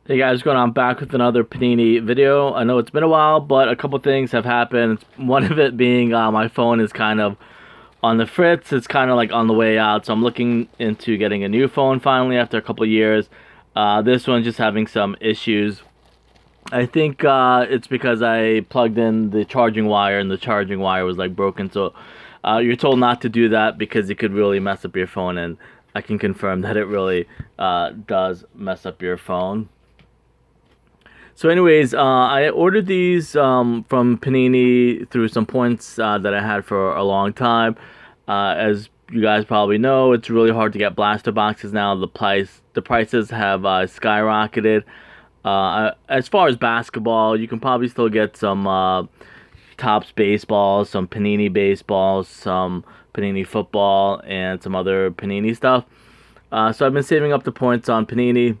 Hey guys, what's going on? Back with another Panini video. I know it's been a while, but a couple things have happened. One of it being my phone is kind of on the fritz. It's kind of like on the way out, so I'm looking into getting a new phone finally after a couple years. This one's just having some issues. I think it's because I plugged in the charging wire and the charging wire was like broken. So you're told not to do that because it could really mess up your phone, and I can confirm that it really does mess up your phone. So, anyways, I ordered these from Panini through some points that I had for a long time. As you guys probably know, it's really hard to get blaster boxes now. The prices have skyrocketed. As far as basketball, you can probably still get some Topps baseballs, some Panini baseballs, some Panini football, and some other Panini stuff. So I've been saving up the points on Panini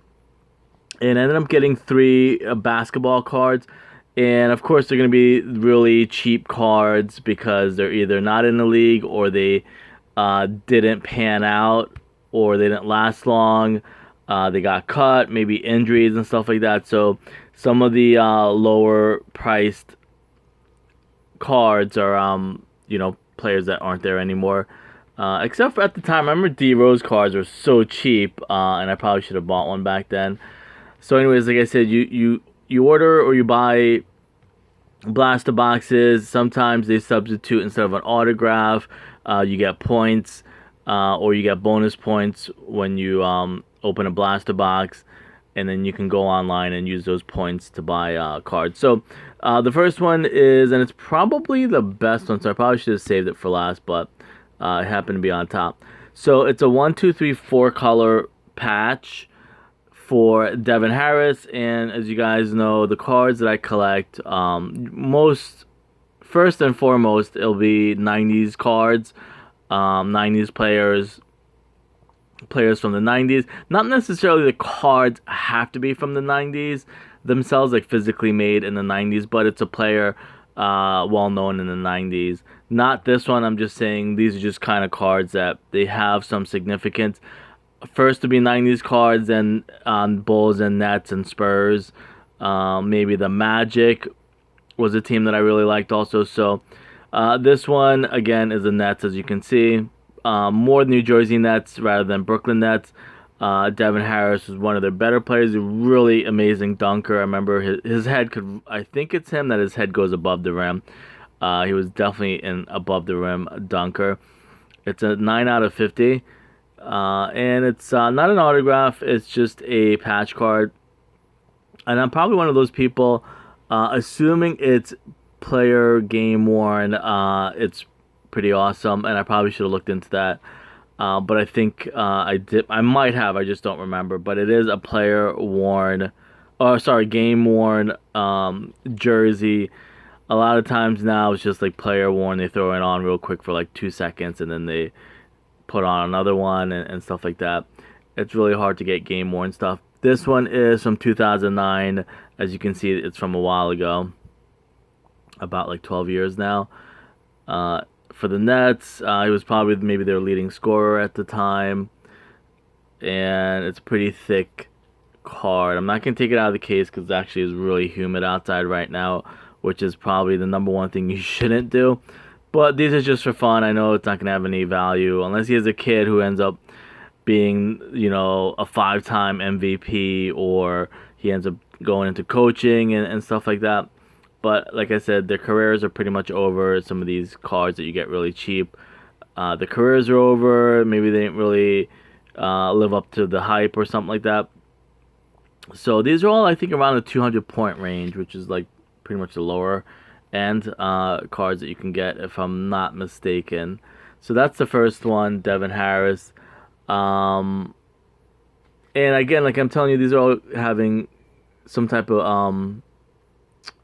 and I ended up getting three basketball cards. And of course, they're going to be really cheap cards because they're either not in the league or they didn't pan out or they didn't last long. They got cut, maybe injuries and stuff like that. So some of the lower priced cards are, players that aren't there anymore. Except for at the time, I remember D Rose cards were so cheap, and I probably should have bought one back then. So, anyways, like I said, you order or you buy blaster boxes. Sometimes they substitute instead of an autograph, you get points, or you get bonus points when you open a blaster box, and then you can go online and use those points to buy cards. So, the first one is, and it's probably the best one. So I probably should have saved it for last, but it happened to be on top. So it's a 1, 2, 3, 4 color patch for Devin Harris, and as you guys know, the cards that I collect, first and foremost, it'll be 90s cards, 90s players from the 90s. Not necessarily the cards have to be from the 90s themselves, like physically made in the 90s, but it's a player well known in the 90s. Not this one, I'm just saying these are just kind of cards that they have some significance. First to be 90s cards, and on Bulls and Nets and Spurs. Maybe the Magic was a team that I really liked also. So this one, again, is the Nets, as you can see. More New Jersey Nets rather than Brooklyn Nets. Devin Harris was one of their better players. A really amazing dunker. I remember his head could, I think it's him that his head goes above the rim. He was definitely an above the rim dunker. It's a 9 out of 50. And it's not an autograph, it's just a patch card. And I'm probably one of those people, assuming it's player game worn, it's pretty awesome, and I probably should have looked into that. But I think I might have, I just don't remember. But it is a player worn, or sorry, game worn jersey. A lot of times now it's just like player worn, they throw it on real quick for like 2 seconds and then they put on another one and stuff like that. It's really hard to get game worn stuff. This one is from 2009. As you can see, it's from a while ago, about like 12 years now. For the Nets, he was probably maybe their leading scorer at the time, and it's a pretty thick card. I'm not gonna take it out of the case because it actually is really humid outside right now, which is probably the number one thing you shouldn't do. But these are just for fun. I know it's not going to have any value unless he has a kid who ends up being, a 5-time MVP, or he ends up going into coaching and stuff like that. But like I said, their careers are pretty much over. Some of these cards that you get really cheap, the careers are over. Maybe they didn't really live up to the hype or something like that. So these are all, I think, around the 200-point range, which is like pretty much the lower and cards that you can get, if I'm not mistaken. So that's the first one, Devin Harris. And again, like I'm telling you, these are all having some type of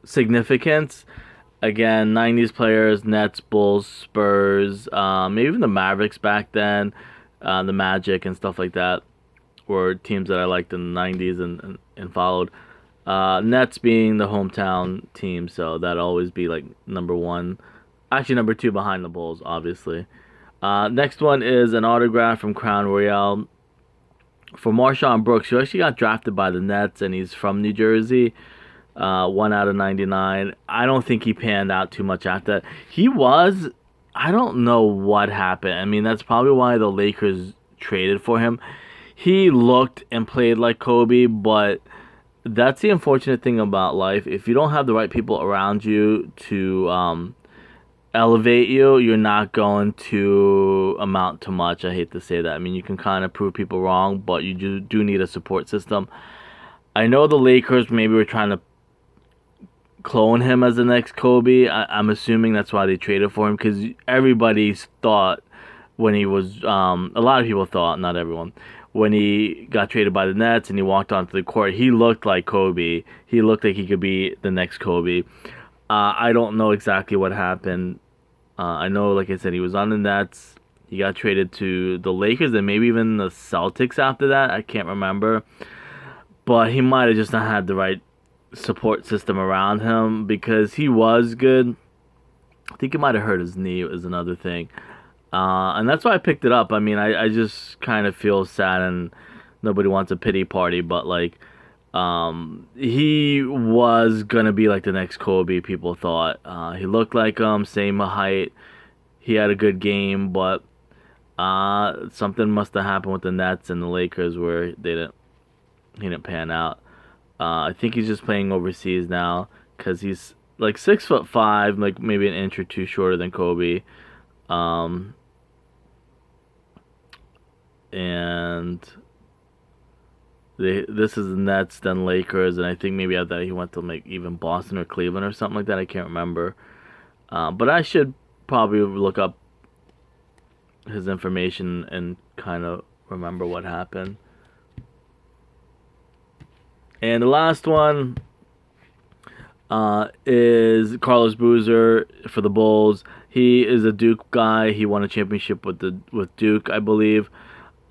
significance. Again, 90s players, Nets, Bulls, Spurs, maybe even the Mavericks back then, the Magic and stuff like that were teams that I liked in the 90s and followed. Nets being the hometown team, so that'd always be like number one. Actually, number two behind the Bulls, obviously. Next one is an autograph from Crown Royale. For Marshawn Brooks, who actually got drafted by the Nets, and he's from New Jersey. 1 out of 99. I don't think he panned out too much after that. He was. I don't know what happened. I mean, that's probably why the Lakers traded for him. He looked and played like Kobe, but that's the unfortunate thing about life. If you don't have the right people around you to elevate you, you're not going to amount to much. I hate to say that. I mean, you can kind of prove people wrong, but you do need a support system. I know the Lakers maybe were trying to clone him as the next Kobe. I'm assuming that's why they traded for him, because everybody thought when he was, a lot of people thought, not everyone, when he got traded by the Nets and he walked onto the court, he looked like Kobe. He looked like he could be the next Kobe. I don't know exactly what happened. I know, like I said, he was on the Nets. He got traded to the Lakers and maybe even the Celtics after that. I can't remember. But he might have just not had the right support system around him, because he was good. I think he might have hurt his knee is another thing. And that's why I picked it up. I mean, I just kind of feel sad, and nobody wants a pity party, but like, he was going to be like the next Kobe, people thought. He looked like him, same height. He had a good game, but something must have happened with the Nets and the Lakers where he didn't pan out. I think he's just playing overseas now, because he's like 6'5", like maybe an inch or two shorter than Kobe. And this is the Nets, then Lakers, and I think maybe after that he went to like even Boston or Cleveland or something like that. I can't remember. But I should probably look up his information and kind of remember what happened. And the last one is Carlos Boozer for the Bulls. He is a Duke guy. He won a championship with Duke, I believe.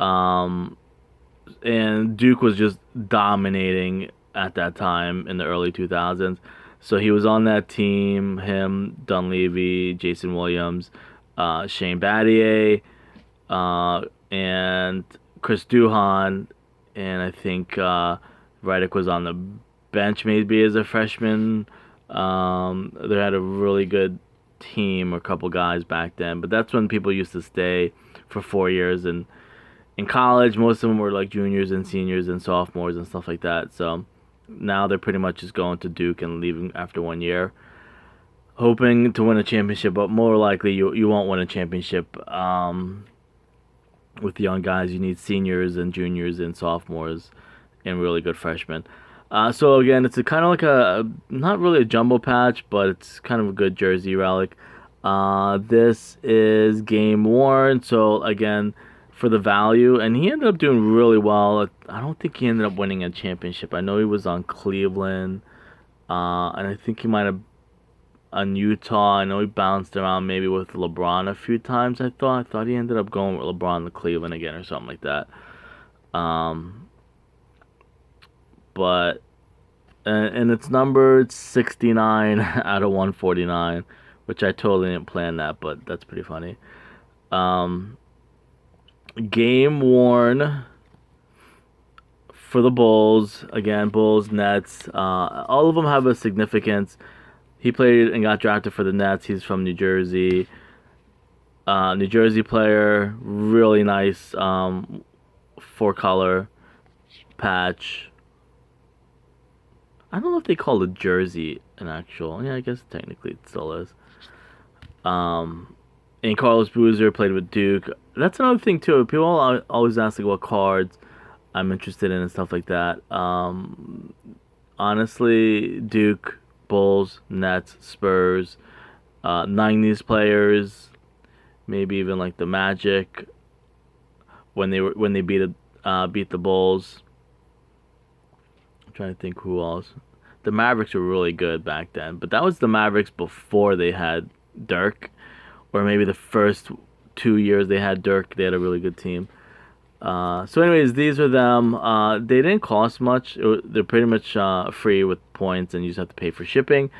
And Duke was just dominating at that time in the early 2000s. So he was on that team. Him, Dunleavy, Jason Williams, Shane Battier, and Chris Duhon, and I think Relics was on the bench maybe as a freshman. They had a really good team, or a couple guys back then, but that's when people used to stay for 4 years. And in college, most of them were like juniors and seniors and sophomores and stuff like that. So now they're pretty much just going to Duke and leaving after 1 year, hoping to win a championship. But more likely, you won't win a championship with young guys. You need seniors and juniors and sophomores and really good freshmen. So again, it's kind of like a, not really a jumbo patch, but it's kind of a good jersey relic. This is game worn, so again, for the value, and he ended up doing really well. I don't think he ended up winning a championship. I know he was on Cleveland, and I think he might have on Utah. I know he bounced around maybe with LeBron a few times. I thought he ended up going with LeBron to Cleveland again or something like that. But and it's numbered 69 out of 149, which I totally didn't plan that, but that's pretty funny. Game worn for the Bulls. Again, Bulls, Nets. All of them have a significance. He played and got drafted for the Nets. He's from New Jersey. New Jersey player. Really nice 4-color patch. I don't know if they call the jersey an actual. Yeah, I guess technically it still is. And Carlos Boozer played with Duke. That's another thing too. People always ask like what cards I'm interested in and stuff like that. Honestly, Duke, Bulls, Nets, Spurs, 90s players, maybe even like the Magic when they beat the Bulls. I'm trying to think who else. The Mavericks were really good back then, but that was the Mavericks before they had Dirk, or maybe the first 2 years they had Dirk. They had a really good team. So anyways, these are them. They didn't cost much. They're pretty much free with points, and you just have to pay for shipping.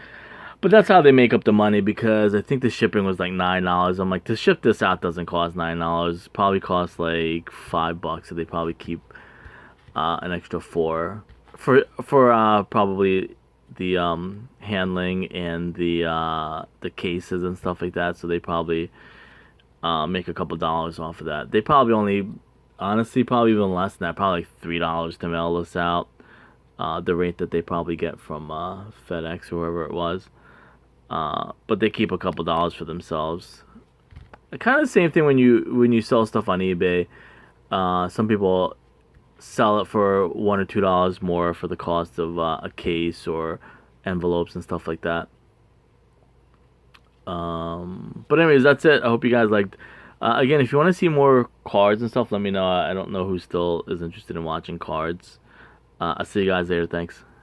But that's how they make up the money, because I think the shipping was like $9. I'm like, to ship this out doesn't cost $9. Probably costs like $5, so they probably keep an extra for probably the handling and the cases and stuff like that. So they probably make a couple dollars off of that. They probably only, honestly, probably even less than that. Probably like $3 to mail this out. The rate that they probably get from FedEx or whoever it was. But they keep a couple dollars for themselves. Kind of the same thing when you sell stuff on eBay. Some people sell it for $1 or $2 more for the cost of a case or envelopes and stuff like that. But anyways, that's it. I hope you guys liked. Again, if you want to see more cards and stuff, let me know. I don't know who still is interested in watching cards. I'll see you guys later. Thanks.